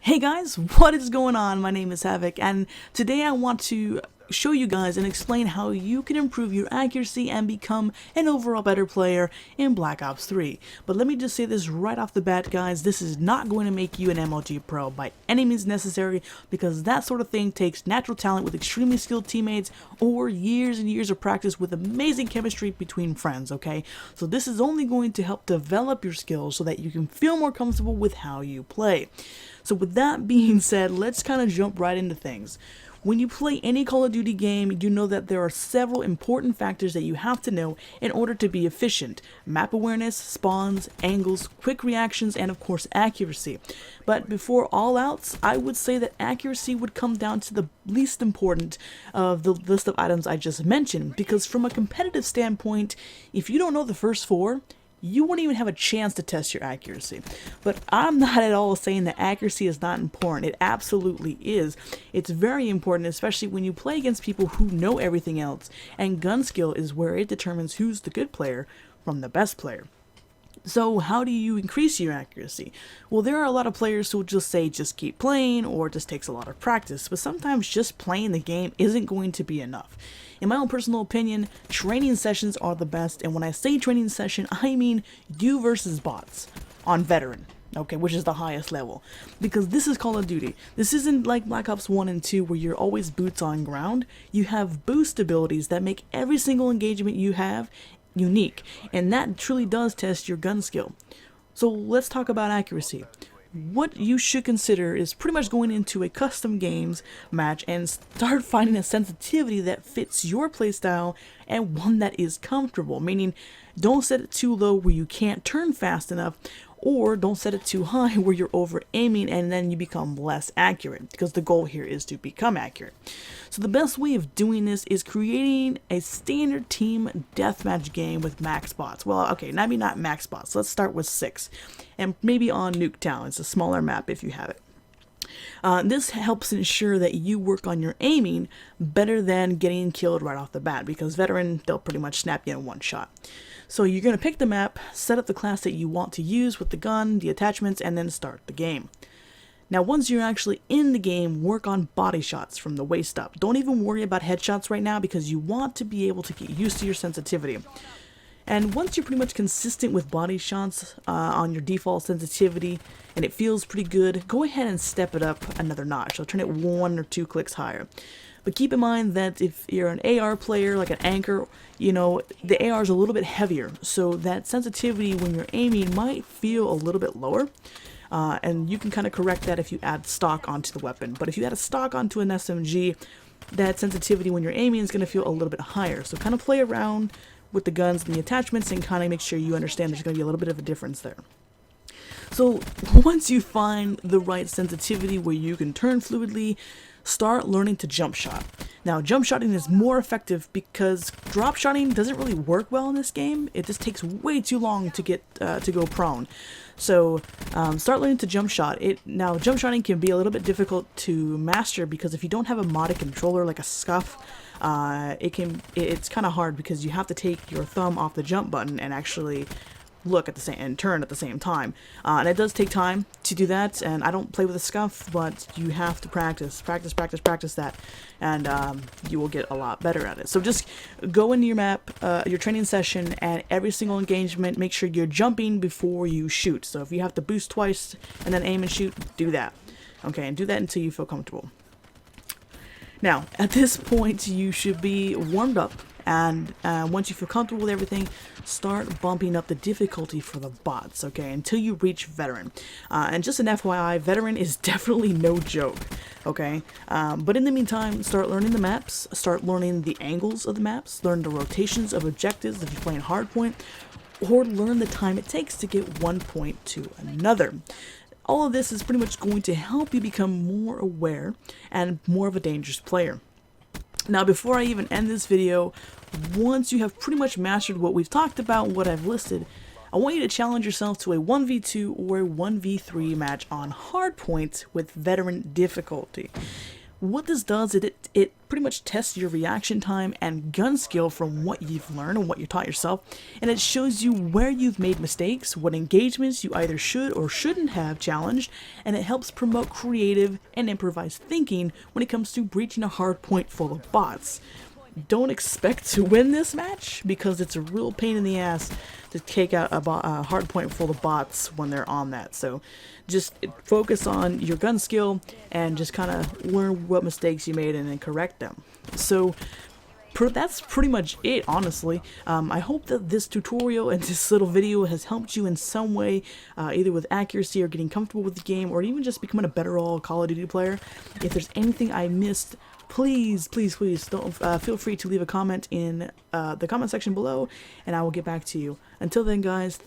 Hey guys, what is going on? My name is Havoc, and today I want to show you guys and explain how you can improve your accuracy and become an overall better player in Black Ops 3. But let me just say this right off the bat, guys, this is not going to make you an MLG pro by any means necessary, because that sort of thing takes natural talent with extremely skilled teammates or years and years of practice with amazing chemistry between friends, okay? So this is only going to help develop your skills so that you can feel more comfortable with how you play. So with that being said, let's kind of jump right into things. When you play any Call of Duty game, you know that there are several important factors that you have to know in order to be efficient. Map awareness, spawns, angles, quick reactions, and of course accuracy. But before all else, I would say that accuracy would come down to the least important of the list of items I just mentioned, because from a competitive standpoint, if you don't know the first four, you won't even have a chance to test your accuracy. But I'm not at all saying that accuracy is not important. It absolutely is. It's very important, especially when you play against people who know everything else, and gun skill is where it determines who's the good player from the best player. So how do you increase your accuracy? Well, there are a lot of players who will just say just keep playing, or it just takes a lot of practice, but sometimes just playing the game isn't going to be enough. In my own personal opinion, training sessions are the best, and when I say training session, I mean you versus bots on veteran. Okay, which is the highest level, because this is Call of Duty. This isn't like Black Ops 1 and 2 where you're always boots on ground. You have boost abilities that make every single engagement you have unique, and that truly does test your gun skill. So let's talk about accuracy. What you should consider is pretty much going into a custom games match and start finding a sensitivity that fits your playstyle and one that is comfortable, meaning don't set it too low where you can't turn fast enough, or don't set it too high where you're over aiming and then you become less accurate, because the goal here is to become accurate. So the best way of doing this is creating a standard team deathmatch game with max bots. Well, okay, maybe not max bots. Let's start with 6, and maybe on Nuketown. It's a smaller map if you have it. This helps ensure that you work on your aiming better than getting killed right off the bat, because veteran, they'll pretty much snap you in one shot. So you're going to pick the map, set up the class that you want to use with the gun, the attachments, and then start the game. Now once you're actually in the game, work on body shots from the waist up. Don't even worry about headshots right now, because you want to be able to get used to your sensitivity. And once you're pretty much consistent with body shots on your default sensitivity and it feels pretty good, go ahead and step it up another notch. So turn it 1 or 2 clicks higher. But keep in mind that if you're an AR player, like an anchor, you know, the AR is a little bit heavier, so that sensitivity when you're aiming might feel a little bit lower. And you can kind of correct that if you add stock onto the weapon. But if you add a stock onto an SMG, that sensitivity when you're aiming is going to feel a little bit higher. So kind of play around with the guns and the attachments and kind of make sure you understand there's going to be a little bit of a difference there. So once you find the right sensitivity where you can turn fluidly, start learning to jump shot. Now, jump shotting is more effective because drop shotting doesn't really work well in this game. It just takes way too long to get to go prone. So start learning to jump shot. Now, jump shotting can be a little bit difficult to master, because if you don't have a modded controller like a scuff, it's kind of hard, because you have to take your thumb off the jump button and actually look at the same and turn at the same time, and it does take time to do that. And I don't play with a scuff, but you have to practice that, and you will get a lot better at it. So just go into your map, your training session, and every single engagement, make sure you're jumping before you shoot. So if you have to boost twice and then aim and shoot, do that. Okay, and do that until you feel comfortable. Now, at this point, you should be warmed up, and once you feel comfortable with everything, start bumping up the difficulty for the bots, okay, until you reach veteran. And just an FYI, veteran is definitely no joke, okay? But in the meantime, start learning the maps, start learning the angles of the maps, learn the rotations of objectives if you're playing hardpoint, or learn the time it takes to get one point to another. All of this is pretty much going to help you become more aware and more of a dangerous player. Now, before I even end this video, once you have pretty much mastered what we've talked about and what I've listed, I want you to challenge yourself to a 1v2 or a 1v3 match on hardpoint with veteran difficulty. What this does, it pretty pretty much tests your reaction time and gun skill from what you've learned and what you taught yourself, and it shows you where you've made mistakes, what engagements you either should or shouldn't have challenged, and it helps promote creative and improvised thinking when it comes to breaching a hard point full of bots. Don't expect to win this match because it's a real pain in the ass to take out a hard point full of bots when they're on that. So just focus on your gun skill and just kind of learn what mistakes you made and then correct them. So that's pretty much it, honestly. I hope that this tutorial and this little video has helped you in some way, either with accuracy or getting comfortable with the game, or even just becoming a better Call of Duty player. If there's anything I missed, please don't feel free to leave a comment in the comment section below, and I will get back to you. Until then, guys,